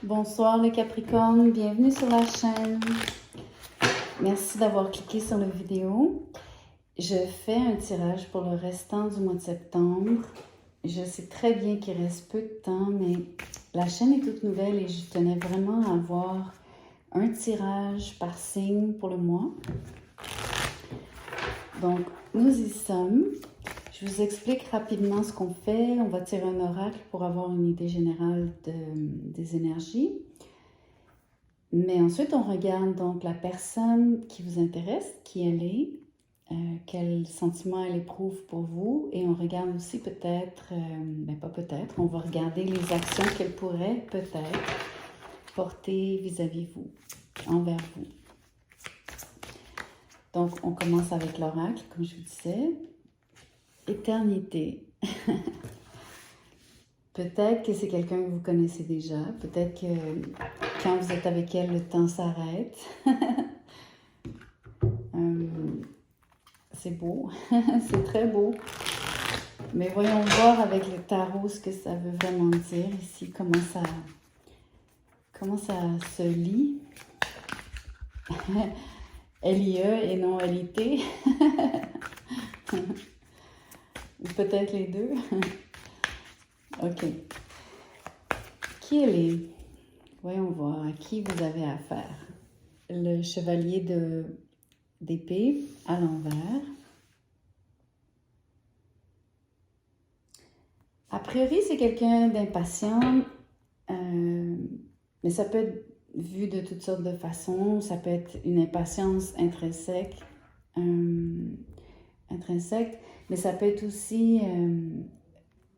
Bonsoir les Capricornes, bienvenue sur la chaîne. Merci d'avoir cliqué sur la vidéo. Je fais un tirage pour le restant du mois de septembre. Je sais très bien qu'il reste peu de temps, mais la chaîne est toute nouvelle et je tenais vraiment à avoir un tirage par signe pour le mois. Donc, nous y sommes. Je vous explique rapidement ce qu'on fait. On va tirer un oracle pour avoir une idée générale des énergies. Mais ensuite, on regarde donc la personne qui vous intéresse, qui elle est, quel sentiment elle éprouve pour vous. Et on regarde aussi peut-être, mais pas peut-être, on va regarder les actions qu'elle pourrait peut-être porter vis-à-vis vous, envers vous. Donc, on commence avec l'oracle, comme je vous disais. Éternité. Peut-être que c'est quelqu'un que vous connaissez déjà. Peut-être que quand vous êtes avec elle, le temps s'arrête. C'est beau. C'est très beau. Mais voyons voir avec le tarot ce que ça veut vraiment dire ici. Comment ça se lit. L-I-E et non L-I-T. Ou peut-être les deux. OK. Qui elle est? Voyons voir à qui vous avez affaire. Le chevalier d'épée à l'envers. A priori, c'est quelqu'un d'impatient, mais ça peut être vu de toutes sortes de façons. Ça peut être une impatience intrinsèque, mais ça peut être aussi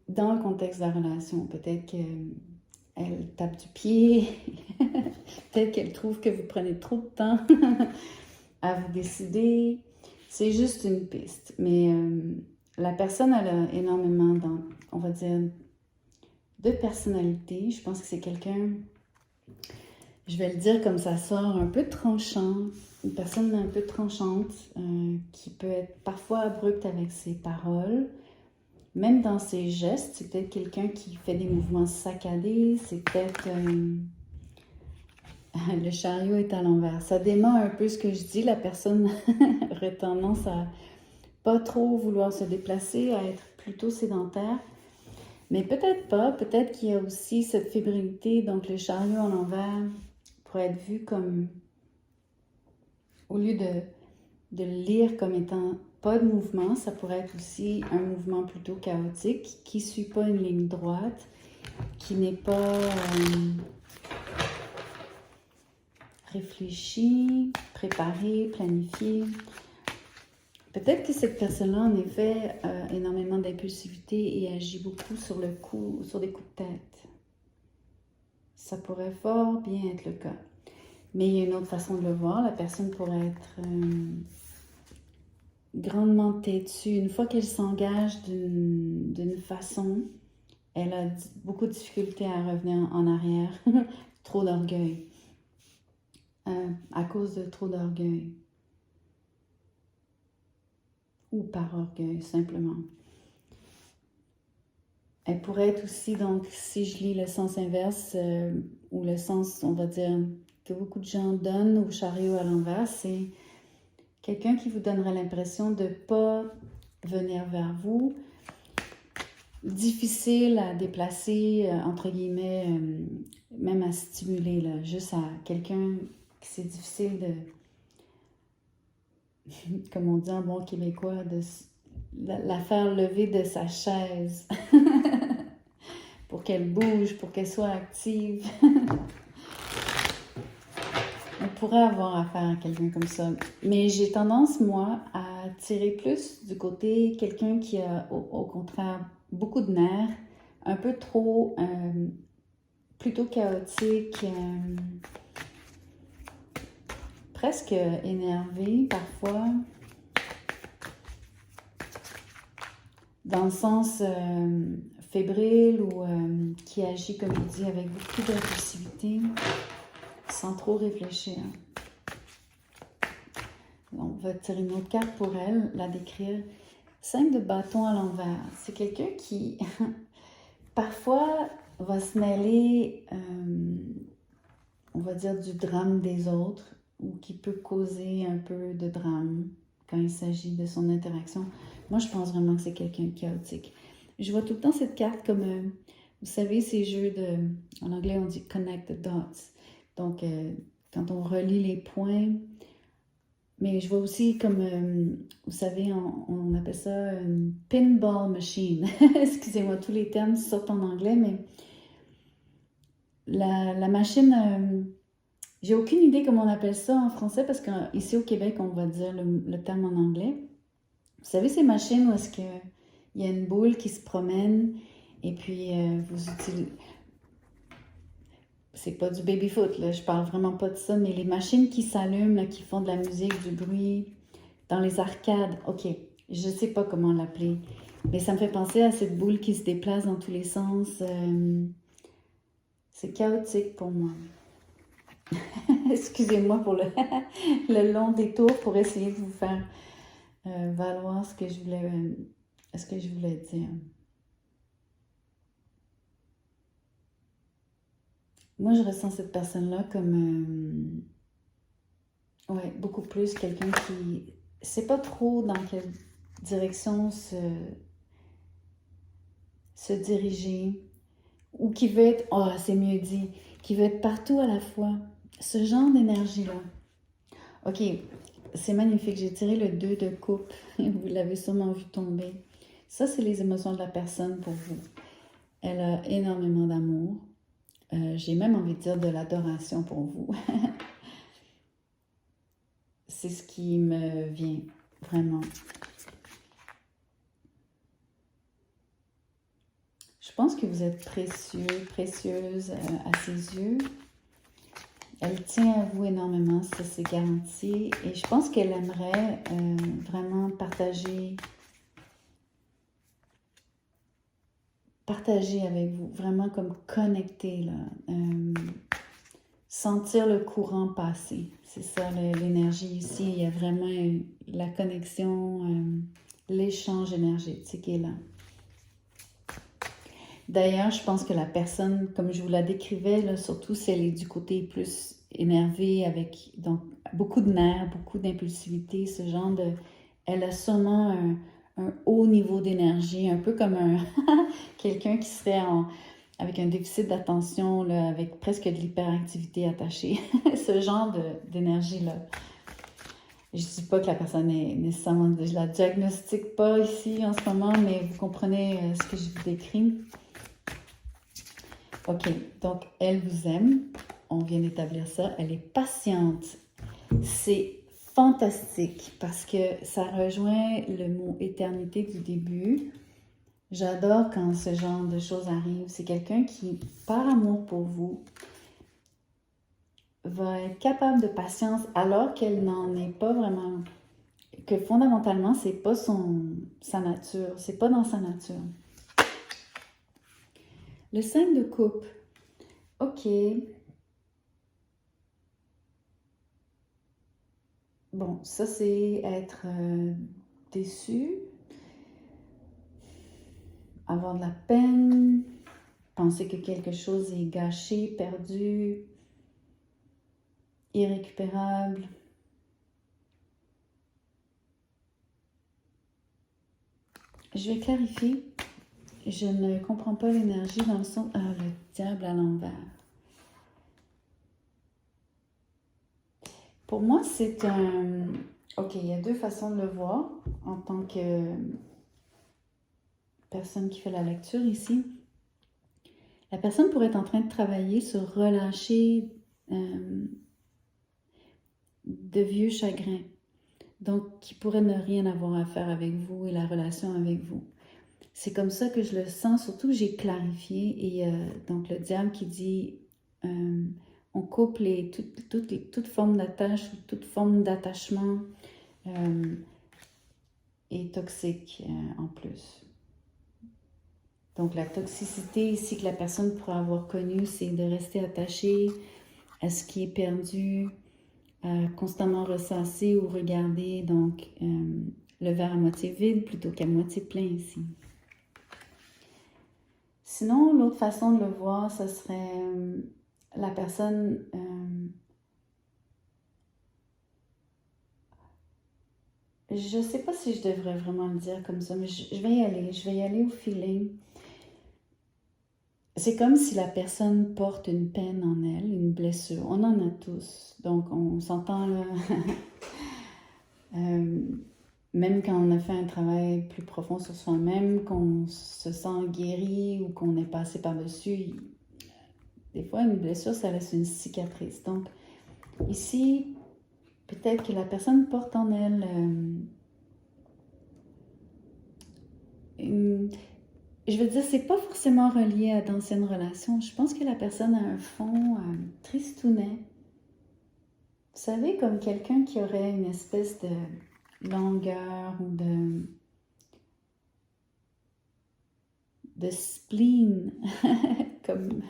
dans le contexte de la relation. Peut-être qu'elle tape du pied, peut-être qu'elle trouve que vous prenez trop de temps à vous décider. C'est juste une piste, mais la personne, elle a énormément, on va dire, de personnalité. Je pense que c'est quelqu'un, je vais le dire comme ça sort, un peu tranchant, une personne un peu tranchante, qui peut être parfois abrupte avec ses paroles, même dans ses gestes. C'est peut-être quelqu'un qui fait des mouvements saccadés, c'est peut-être... le chariot est à l'envers. Ça dément un peu ce que je dis. La personne aurait tendance à pas trop vouloir se déplacer, à être plutôt sédentaire. Mais peut-être pas. Peut-être qu'il y a aussi cette fébrilité. Donc, le chariot à l'envers pourrait être vu comme... Au lieu de le lire comme étant pas de mouvement, ça pourrait être aussi un mouvement plutôt chaotique qui ne suit pas une ligne droite, qui n'est pas... réfléchi, préparé, planifié. Peut-être que cette personne-là, en effet, a énormément d'impulsivité et agit beaucoup sur le coup, sur des coups de tête. Ça pourrait fort bien être le cas. Mais il y a une autre façon de le voir. La personne pourrait être grandement têtue. Une fois qu'elle s'engage d'une façon, elle a beaucoup de difficultés à revenir en arrière. Trop d'orgueil. À cause de trop d'orgueil. Ou par orgueil, simplement. Elle pourrait être aussi, donc, si je lis le sens inverse, ou le sens, on va dire, que beaucoup de gens donnent au chariot à l'envers, c'est quelqu'un qui vous donnerait l'impression de ne pas venir vers vous, difficile à déplacer, entre guillemets, même à stimuler, là, juste à quelqu'un qui c'est difficile de... comme on dit en bon québécois, de la faire lever de sa chaise pour qu'elle bouge, pour qu'elle soit active. On pourrait avoir affaire à quelqu'un comme ça. Mais j'ai tendance, moi, à tirer plus du côté quelqu'un qui a, au contraire, beaucoup de nerfs, un peu trop, plutôt chaotique, presque énervé parfois, dans le sens fébrile ou qui agit, comme il dit, avec beaucoup d'impulsivité, sans trop réfléchir. On va tirer une autre carte pour elle, la décrire. 5 de bâton à l'envers. C'est quelqu'un qui, parfois, va se mêler va dire, du drame des autres ou qui peut causer un peu de drame quand il s'agit de son interaction. Moi, je pense vraiment que c'est quelqu'un de chaotique. Je vois tout le temps cette carte comme, vous savez, ces jeux de, en anglais on dit connect the dots. Donc, quand on relie les points, mais je vois aussi comme, vous savez, on appelle ça une pinball machine. Excusez-moi, tous les termes sortent en anglais, mais la machine, j'ai aucune idée comment on appelle ça en français parce qu'ici au Québec, on va dire le terme en anglais. Vous savez, ces machines où est-ce qu'il y a une boule qui se promène et puis vous utilisez... C'est pas du baby-foot, là, je parle vraiment pas de ça, mais les machines qui s'allument, qui font de la musique, du bruit, dans les arcades, ok, je sais pas comment l'appeler, mais ça me fait penser à cette boule qui se déplace dans tous les sens. C'est chaotique pour moi. Excusez-moi pour le long détour pour essayer de vous faire valoir ce que je voulais dire. Moi, je ressens cette personne-là comme, ouais, beaucoup plus quelqu'un qui sait pas trop dans quelle direction se diriger ou qui veut être, oh, c'est mieux dit, qui veut être partout à la fois. Ce genre d'énergie-là. Ok, c'est magnifique. J'ai tiré le 2 de coupe. Vous l'avez sûrement vu tomber. Ça, c'est les émotions de la personne pour vous. Elle a énormément d'amour. J'ai même envie de dire de l'adoration pour vous. C'est ce qui me vient, vraiment. Je pense que vous êtes précieux, précieuse à ses yeux. Elle tient à vous énormément, ça c'est garanti. Et je pense qu'elle aimerait vraiment partager avec vous, vraiment comme connecter, là. Sentir le courant passer. C'est ça l'énergie ici. Il y a vraiment la connexion, l'échange énergétique est là. D'ailleurs, je pense que la personne, comme je vous la décrivais, là, surtout si elle est du côté plus énervé, avec donc beaucoup de nerfs, beaucoup d'impulsivité, ce genre de... Elle a sûrement un haut niveau d'énergie, un peu comme un quelqu'un qui serait avec un déficit d'attention, là, avec presque de l'hyperactivité attachée. Ce genre d'énergie-là. Je ne dis pas que la personne est nécessairement... Je la diagnostique pas ici en ce moment, mais vous comprenez ce que je vous décris. Ok, donc elle vous aime. On vient d'établir ça. Elle est patiente. C'est fantastique parce que ça rejoint le mot éternité du début. J'adore quand ce genre de choses arrive. C'est quelqu'un qui, par amour pour vous, va être capable de patience alors qu'elle n'en est pas vraiment, que fondamentalement, c'est pas sa nature, c'est pas dans sa nature. Le 5 de coupe. Ok. Bon, ça c'est être déçu, avoir de la peine, penser que quelque chose est gâché, perdu, irrécupérable. Je vais clarifier. Je ne comprends pas l'énergie dans le sens... Ah, le diable à l'envers. Pour moi, c'est un... Ok, il y a deux façons de le voir en tant que personne qui fait la lecture ici. La personne pourrait être en train de travailler sur relâcher de vieux chagrins. Donc, qui pourrait ne rien avoir à faire avec vous et la relation avec vous. C'est comme ça que je le sens, surtout j'ai clarifié. Et donc, le diable qui dit... on coupe toute forme d'attache ou toute forme d'attachement est toxique en plus. Donc la toxicité ici que la personne pourrait avoir connue, c'est de rester attaché à ce qui est perdu, constamment ressasser ou regarder donc le verre à moitié vide plutôt qu'à moitié plein ici. Sinon, l'autre façon de le voir, ce serait la personne je sais pas si je devrais vraiment le dire comme ça, mais je vais y aller. Je vais y aller au feeling. C'est comme si la personne porte une peine en elle, une blessure. On en a tous. Donc, on s'entend là. Euh, même quand on a fait un travail plus profond sur soi-même, qu'on se sent guéri ou qu'on est passé par-dessus, des fois, une blessure, ça laisse une cicatrice. Donc, ici, peut-être que la personne porte en elle je veux dire, c'est pas forcément relié à d'anciennes relations. Je pense que la personne a un fond tristounet. Vous savez, comme quelqu'un qui aurait une espèce de longueur ou de spleen, comme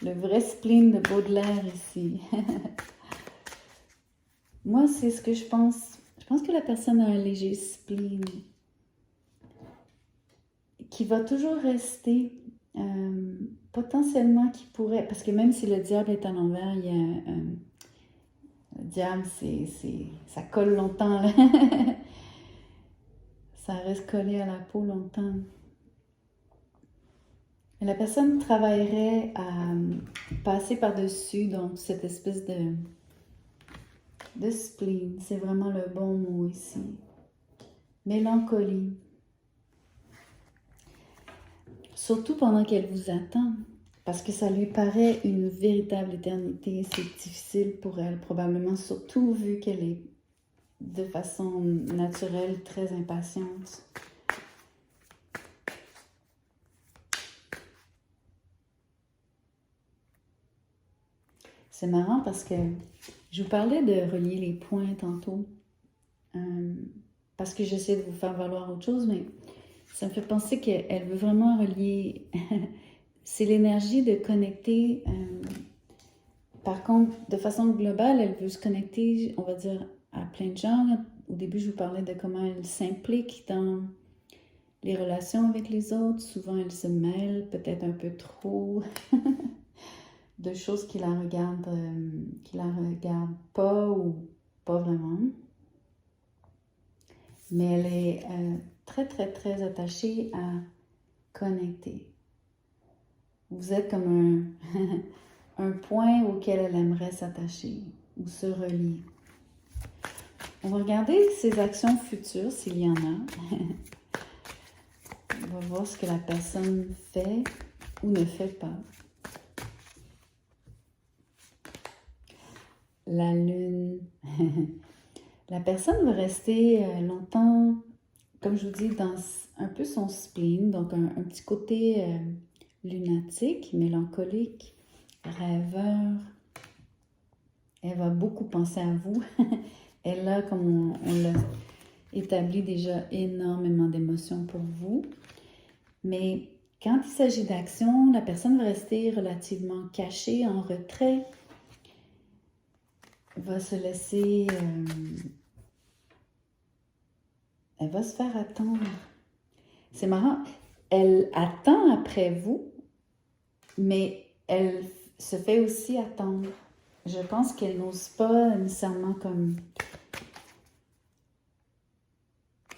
le vrai spleen de Baudelaire ici. Moi, c'est ce que je pense. Je pense que la personne a un léger spleen qui va toujours rester, potentiellement qui pourrait, parce que même si le diable est à l'envers, il y a le diable, ça colle longtemps, là. Ça reste collé à la peau longtemps. Et la personne travaillerait à passer par-dessus, donc cette espèce de spleen, c'est vraiment le bon mot ici. Mélancolie. Surtout pendant qu'elle vous attend, parce que ça lui paraît une véritable éternité. C'est difficile pour elle, probablement, surtout vu qu'elle est de façon naturelle très impatiente. C'est marrant parce que je vous parlais de relier les points tantôt, parce que j'essaie de vous faire valoir autre chose, mais ça me fait penser qu'elle veut vraiment relier. C'est l'énergie de connecter. Par contre, de façon globale, elle veut se connecter, on va dire, à plein de gens. Au début, je vous parlais de comment elle s'implique dans les relations avec les autres. Souvent, elle se mêle peut-être un peu trop de choses qui la regardent pas ou pas vraiment. Mais elle est très, très, très attachée à connecter. Vous êtes comme un point auquel elle aimerait s'attacher ou se relier. On va regarder ses actions futures, s'il y en a. On va voir ce que la personne fait ou ne fait pas. La lune. La personne va rester longtemps, comme je vous dis, dans un peu son spleen, donc un petit côté lunatique, mélancolique, rêveur. Elle va beaucoup penser à vous. Elle a, comme on l'a établi déjà, énormément d'émotions pour vous. Mais quand il s'agit d'action, la personne va rester relativement cachée, en retrait, va se laisser... elle va se faire attendre. C'est marrant, elle attend après vous, mais elle se fait aussi attendre. Je pense qu'elle n'ose pas nécessairement comme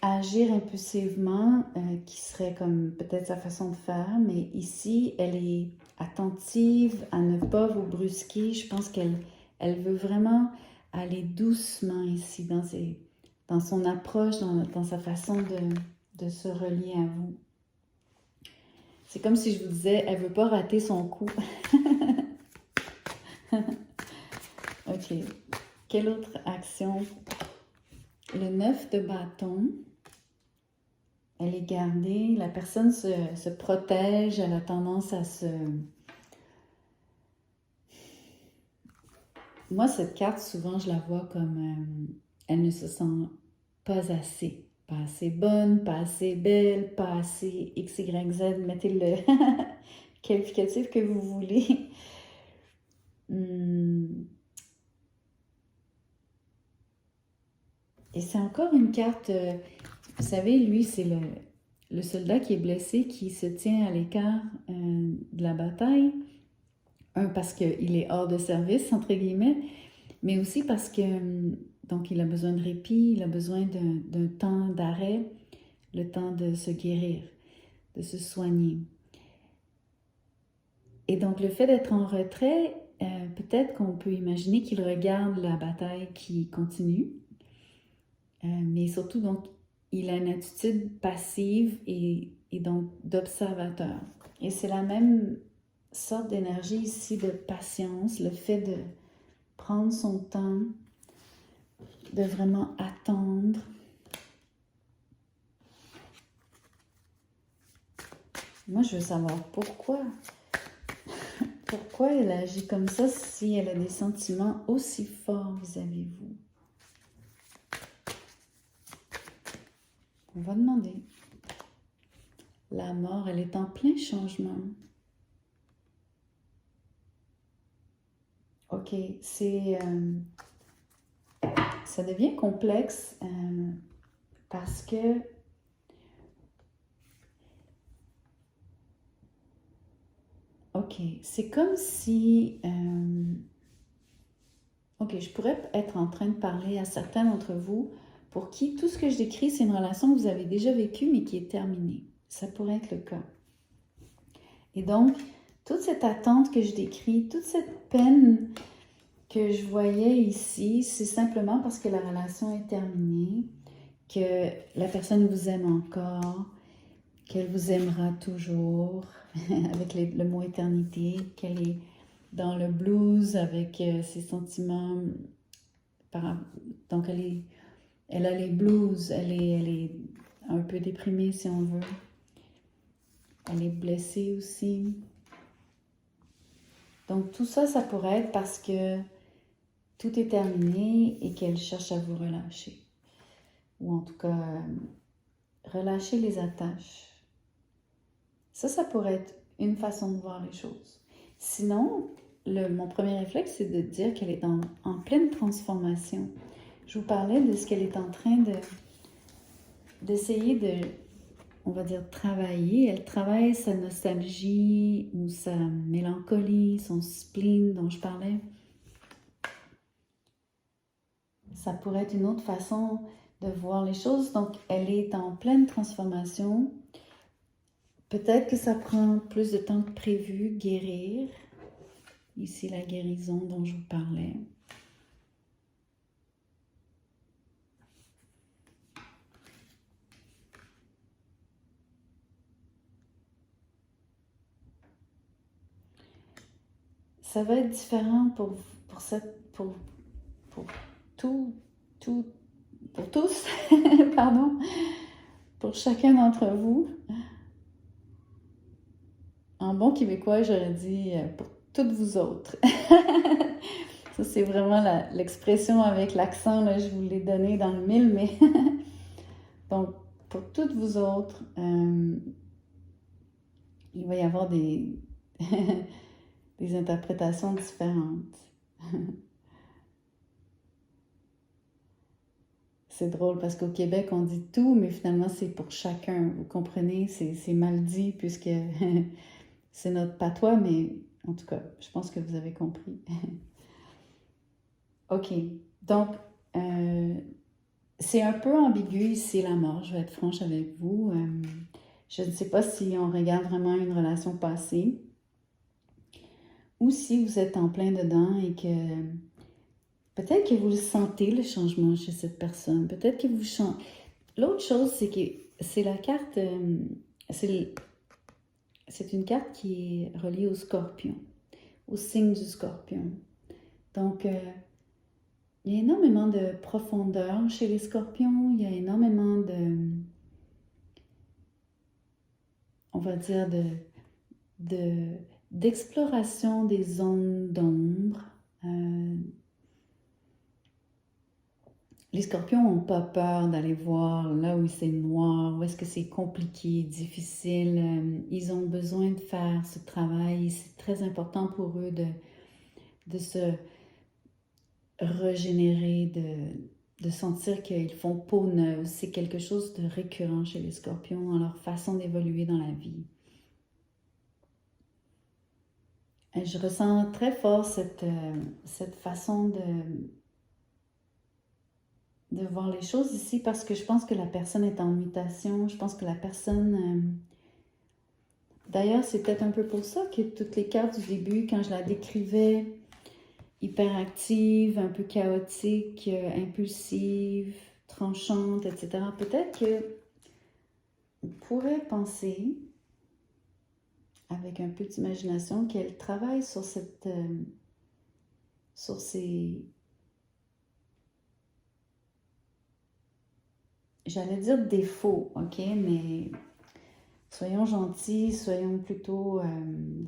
agir impulsivement, qui serait comme peut-être sa façon de faire, mais ici, elle est attentive à ne pas vous brusquer. Je pense qu'elle veut vraiment aller doucement ici, dans son approche, dans sa façon de se relier à vous. C'est comme si je vous disais, elle veut pas rater son coup. Ok. Quelle autre action? Le 9 de bâton. Elle est gardée. La personne se protège. Elle a tendance à se... Moi, cette carte, souvent, je la vois comme... elle ne se sent pas assez. Pas assez bonne, pas assez belle, pas assez X, Y, Z. Mettez le qualificatif que vous voulez. Et c'est encore une carte... vous savez, lui, c'est le soldat qui est blessé, qui se tient à l'écart de la bataille. Parce qu'il est hors de service, entre guillemets, mais aussi parce que Donc, il a besoin de répit, il a besoin d'un temps d'arrêt, le temps de se guérir, de se soigner. Et donc, le fait d'être en retrait, peut-être qu'on peut imaginer qu'il regarde la bataille qui continue, mais surtout, donc, il a une attitude passive et donc d'observateur. Et c'est la même sorte d'énergie ici de patience, le fait de prendre son temps, de vraiment attendre. Moi, je veux savoir pourquoi. Pourquoi elle agit comme ça si elle a des sentiments aussi forts vis-à-vis de vous? On va demander. La mort, elle est en plein changement. Ok, ça devient complexe parce que ok, c'est comme si ok, je pourrais être en train de parler à certains d'entre vous pour qui tout ce que je décris, c'est une relation que vous avez déjà vécue mais qui est terminée. Ça pourrait être le cas. Et donc, toute cette attente que je décris, toute cette peine que je voyais ici, c'est simplement parce que la relation est terminée, que la personne vous aime encore, qu'elle vous aimera toujours, avec le mot éternité, qu'elle est dans le blues avec ses sentiments. Donc, elle a les blues, elle est un peu déprimée si on veut. Elle est blessée aussi. Donc, tout ça, ça pourrait être parce que tout est terminé et qu'elle cherche à vous relâcher. Ou en tout cas, relâcher les attaches. Ça pourrait être une façon de voir les choses. Sinon, mon premier réflexe, c'est de dire qu'elle est en pleine transformation. Je vous parlais de ce qu'elle est en train d'essayer de, on va dire, travailler. Elle travaille sa nostalgie ou sa mélancolie, son spleen dont je parlais. Ça pourrait être une autre façon de voir les choses. Donc, elle est en pleine transformation. Peut-être que ça prend plus de temps que prévu, guérir. Ici, la guérison dont je vous parlais. Ça va être différent pour tous, pardon, pour chacun d'entre vous. En bon québécois, j'aurais dit pour toutes vous autres. Ça, c'est vraiment l'expression avec l'accent, là, je vous l'ai donné dans le mille, mais donc, pour toutes vous autres, il va y avoir des interprétations différentes. C'est drôle parce qu'au Québec, on dit tout, mais finalement, c'est pour chacun. Vous comprenez? C'est mal dit puisque c'est notre patois, mais en tout cas, je pense que vous avez compris. OK. Donc, c'est un peu ambigu ici, la mort. Je vais être franche avec vous. Je ne sais pas si on regarde vraiment une relation passée ou si vous êtes en plein dedans et que peut-être que vous le sentez, le changement chez cette personne. Peut-être que vous changez. L'autre chose, c'est que c'est la carte, c'est une carte qui est reliée au scorpion, au signe du scorpion. Donc, il y a énormément de profondeur chez les scorpions, il y a énormément on va dire, d'exploration des zones d'ombre. Les scorpions n'ont pas peur d'aller voir là où c'est noir, où est-ce que c'est compliqué, difficile. Ils ont besoin de faire ce travail. C'est très important pour eux de se régénérer, de sentir qu'ils font peau neuve. C'est quelque chose de récurrent chez les scorpions dans leur façon d'évoluer dans la vie. Et je ressens très fort cette façon de voir les choses ici parce que je pense que la personne est en mutation. Je pense que la personne... D'ailleurs, c'est peut-être un peu pour ça que toutes les cartes du début, quand je la décrivais, hyperactive, un peu chaotique, impulsive, tranchante, etc., peut-être que on pourrait penser, avec un peu d'imagination, qu'elle travaille sur sur ces... J'allais dire défauts, ok, mais soyons gentils, soyons plutôt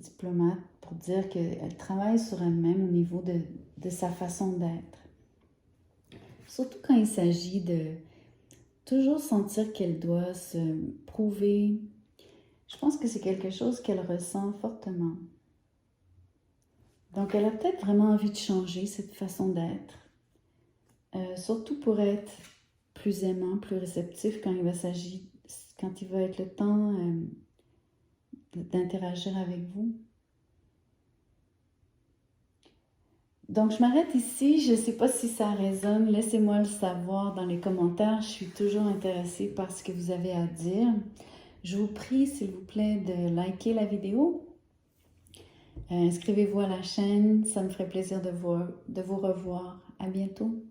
diplomates pour dire qu'elle travaille sur elle-même au niveau de sa façon d'être. Surtout quand il s'agit de toujours sentir qu'elle doit se prouver. Je pense que c'est quelque chose qu'elle ressent fortement. Donc, elle a peut-être vraiment envie de changer cette façon d'être. Surtout pour être plus aimant, plus réceptif quand quand il va être le temps d'interagir avec vous. Donc, je m'arrête ici. Je ne sais pas si ça résonne. Laissez-moi le savoir dans les commentaires. Je suis toujours intéressée par ce que vous avez à dire. Je vous prie, s'il vous plaît, de liker la vidéo. Inscrivez-vous à la chaîne. Ça me ferait plaisir de vous revoir. À bientôt.